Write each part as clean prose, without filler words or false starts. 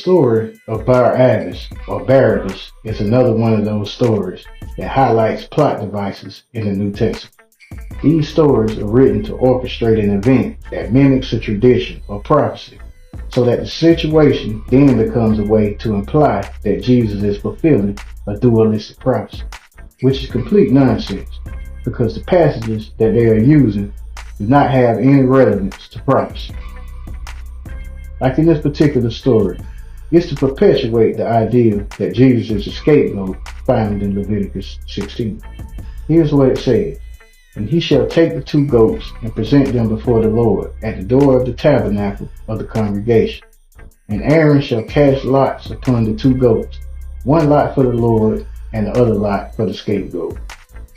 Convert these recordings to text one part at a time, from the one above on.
story of Barabbas or Barabbas is another one of those stories that highlights plot devices in the New Testament. These stories are written to orchestrate an event that mimics a tradition or prophecy, so that the situation then becomes a way to imply that Jesus is fulfilling a dualistic prophecy, which is complete nonsense because the passages that they are using do not have any relevance to prophecy. Like in this particular story, it's to perpetuate the idea that Jesus is a scapegoat found in Leviticus 16. Here's what it says: "And he shall take the two goats and present them before the Lord at the door of the tabernacle of the congregation. And Aaron shall cast lots upon the two goats, one lot for the Lord and the other lot for the scapegoat.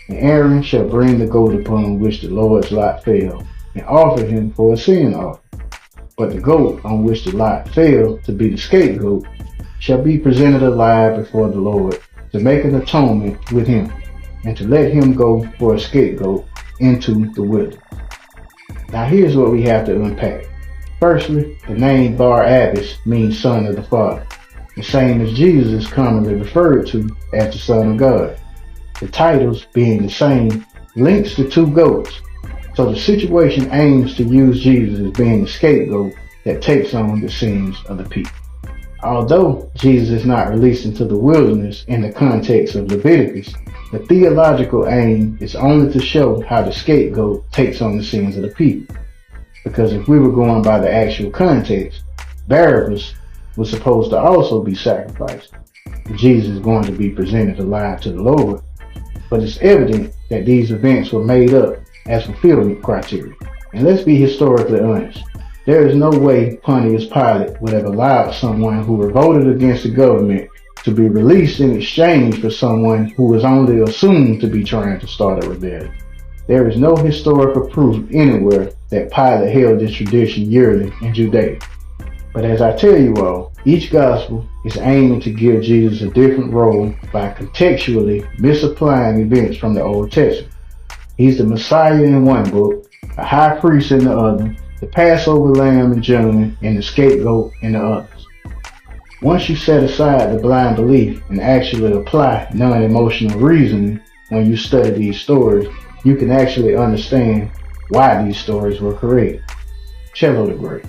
And Aaron shall bring the goat upon which the Lord's lot fell, and offer him for a sin offering. But the goat on which the lot fell to be the scapegoat shall be presented alive before the Lord to make an atonement with him, and to let him go for a scapegoat into the wilderness." Now here's what we have to unpack. Firstly, the name Barabbas means son of the Father, the same as Jesus is commonly referred to as the Son of God. The titles being the same links the two goats, so the situation aims to use Jesus as being the scapegoat that takes on the sins of the people. Although Jesus is not released into the wilderness in the context of Leviticus, the theological aim is only to show how the scapegoat takes on the sins of the people. Because if we were going by the actual context, Barabbas was supposed to also be sacrificed. Jesus is going to be presented alive to the Lord, but it's evident that these events were made up as fulfillment criteria. And let's be historically honest. There is no way Pontius Pilate would have allowed someone who revolted against the government to be released in exchange for someone who was only assumed to be trying to start a rebellion. There is no historical proof anywhere that Pilate held this tradition yearly in Judea. But as I tell you all, each gospel is aiming to give Jesus a different role by contextually misapplying events from the Old Testament. He's the Messiah in one book, a high priest in the other, the Passover lamb in John, and the scapegoat in the others. Once you set aside the blind belief and actually apply non-emotional reasoning when you study these stories, you can actually understand why these stories were created. Cello the Great.